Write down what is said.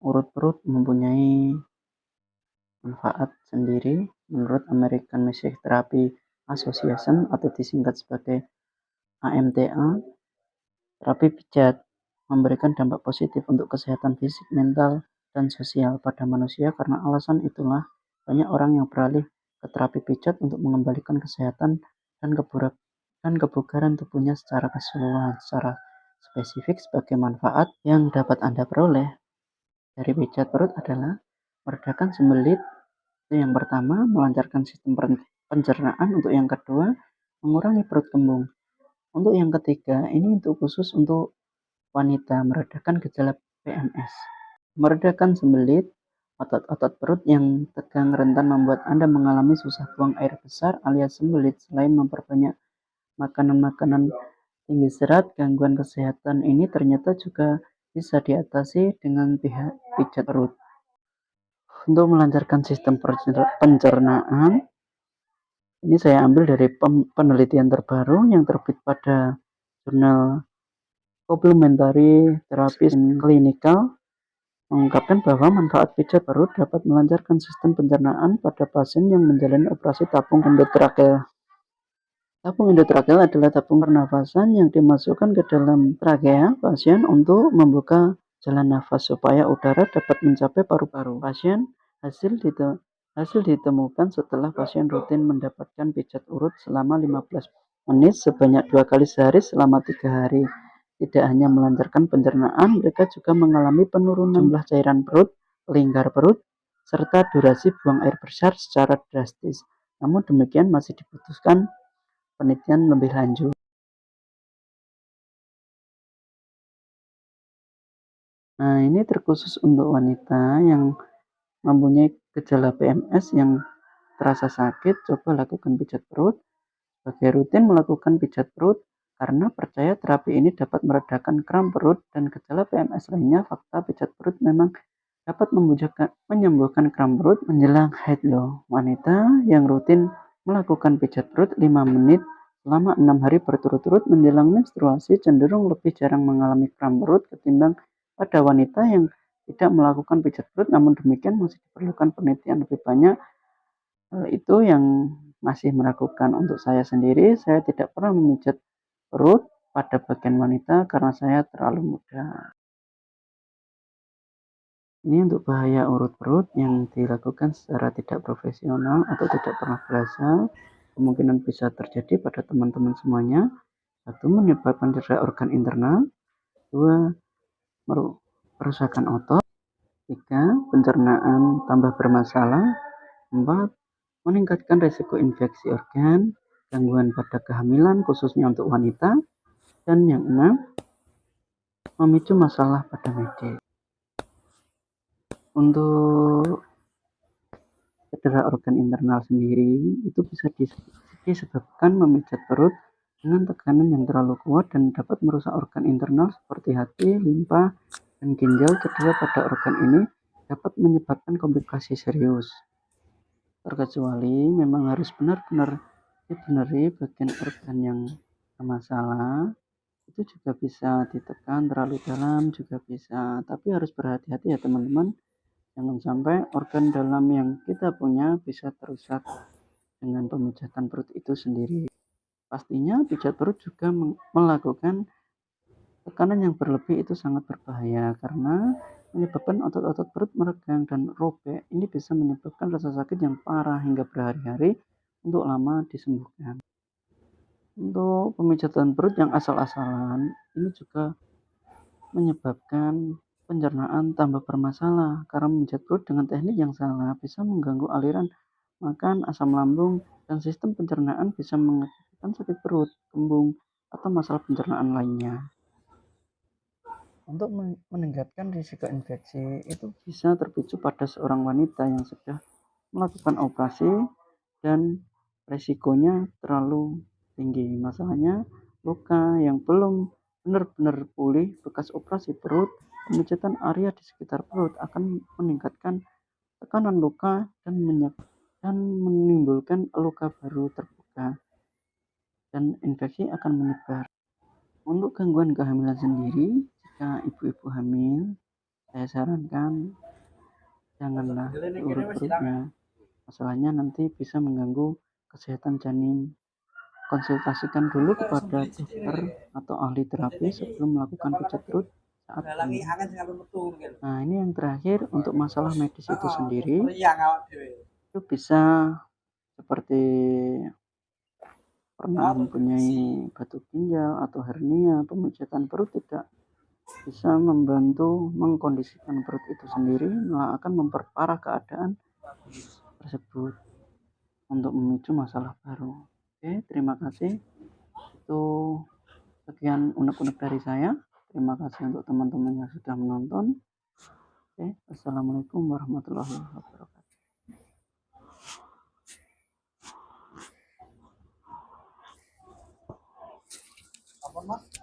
urut perut mempunyai manfaat sendiri. Menurut American Music Therapy Association atau disingkat sebagai AMTA, terapi pijat memberikan dampak positif untuk kesehatan fisik, mental, dan sosial pada manusia. Karena alasan itulah banyak orang yang beralih ke terapi pijat untuk mengembalikan kesehatan dan kebugaran tubuhnya secara keseluruhan. Secara spesifik sebagai manfaat yang dapat Anda peroleh dari pijat perut adalah meredakan sembelit. Itu yang pertama, melancarkan sistem pencernaan. Untuk yang kedua, mengurangi perut kembung. Untuk yang ketiga, ini untuk khusus untuk wanita, meredakan gejala PMS. Meredakan sembelit, otot-otot perut yang tegang rentan membuat Anda mengalami susah buang air besar alias sembelit. Selain memperbanyak makanan-makanan tinggi serat, gangguan kesehatan ini ternyata juga bisa diatasi dengan pijat perut. Untuk melancarkan sistem pencernaan, ini saya ambil dari penelitian terbaru yang terbit pada jurnal Complementary Therapy Clinical, mengungkapkan bahwa manfaat pijat perut dapat melancarkan sistem pencernaan pada pasien yang menjalani operasi tabung endotrakeal. Tabung endotrakeal adalah tabung pernafasan yang dimasukkan ke dalam trakea pasien untuk membuka jalan nafas supaya udara dapat mencapai paru-paru pasien. Hasil ditemukan setelah pasien rutin mendapatkan pijat urut selama 15 menit sebanyak 2 kali sehari selama 3 hari. Tidak hanya melancarkan pencernaan, mereka juga mengalami penurunan jumlah cairan perut, lingkar perut, serta durasi buang air besar secara drastis. Namun demikian masih dibutuhkan penelitian lebih lanjut. Nah, ini terkhusus untuk wanita yang mempunyai gejala PMS yang terasa sakit. Coba lakukan pijat perut. Sebagai rutin melakukan pijat perut karena percaya terapi ini dapat meredakan kram perut dan gejala PMS lainnya. Fakta pijat perut memang dapat menyembuhkan kram perut menjelang haid loh. Wanita yang rutin melakukan pijat perut 5 menit selama 6 hari berturut-turut menjelang menstruasi cenderung lebih jarang mengalami kram perut ketimbang pada wanita yang tidak melakukan pijat perut. Namun demikian masih diperlukan penelitian lebih banyak. Hal itu yang masih meragukan. Untuk saya sendiri, saya tidak pernah memijat perut pada bagian wanita karena saya terlalu muda. Ini untuk bahaya urut perut yang dilakukan secara tidak profesional atau tidak pernah belajar. Kemungkinan bisa terjadi pada teman-teman semuanya. 1. Menyebabkan cedera organ internal. 2. Merusakan otot. 3. Pencernaan tambah bermasalah. 4. Meningkatkan risiko infeksi organ, gangguan pada kehamilan khususnya untuk wanita. Dan yang 6. Memicu masalah pada medis. Untuk cedera organ internal sendiri itu bisa disebabkan memijat perut dengan tekanan yang terlalu kuat dan dapat merusak organ internal seperti hati, limpa, dan ginjal. Cedera pada organ ini dapat menyebabkan komplikasi serius, terkecuali memang harus benar-benar dibenerin bagian organ yang bermasalah. Itu juga bisa ditekan terlalu dalam juga bisa, tapi harus berhati-hati ya teman-teman. Jangan sampai organ dalam yang kita punya bisa terusak dengan pemijatan perut itu sendiri. Pastinya pijat perut juga melakukan tekanan yang berlebih itu sangat berbahaya karena menyebabkan otot-otot perut meregang dan robek. Ini bisa menyebabkan rasa sakit yang parah hingga berhari-hari untuk lama disembuhkan. Untuk pemijatan perut yang asal-asalan ini juga menyebabkan pencernaan tambah bermasalah karena memijat perut dengan teknik yang salah bisa mengganggu aliran makan, asam lambung, dan sistem pencernaan, bisa mengakibatkan sakit perut, kembung, atau masalah pencernaan lainnya. Untuk meningkatkan risiko infeksi itu bisa terpicu pada seorang wanita yang sudah melakukan operasi dan resikonya terlalu tinggi. Masalahnya luka yang belum benar-benar pulih bekas operasi perut, pemijatan area di sekitar perut akan meningkatkan tekanan luka dan menimbulkan luka baru terbuka dan infeksi akan menyebar. Untuk gangguan kehamilan sendiri, jika ibu-ibu hamil, saya sarankan janganlah diurut-urutnya. Masalahnya nanti bisa mengganggu kesehatan janin. Konsultasikan dulu kepada dokter atau ahli terapi sebelum melakukan pijat perut saat hamil. Nah, ini yang terakhir untuk masalah medis itu sendiri, itu bisa seperti pernah mempunyai batu ginjal atau hernia, pemijatan perut tidak bisa membantu mengkondisikan perut itu sendiri, malah akan memperparah keadaan tersebut untuk memicu masalah baru. Oke, terima kasih. Itu sekian unek-unek dari saya. Terima kasih untuk teman-teman yang sudah menonton. Oke, assalamualaikum warahmatullahi wabarakatuh. Apa, Mas?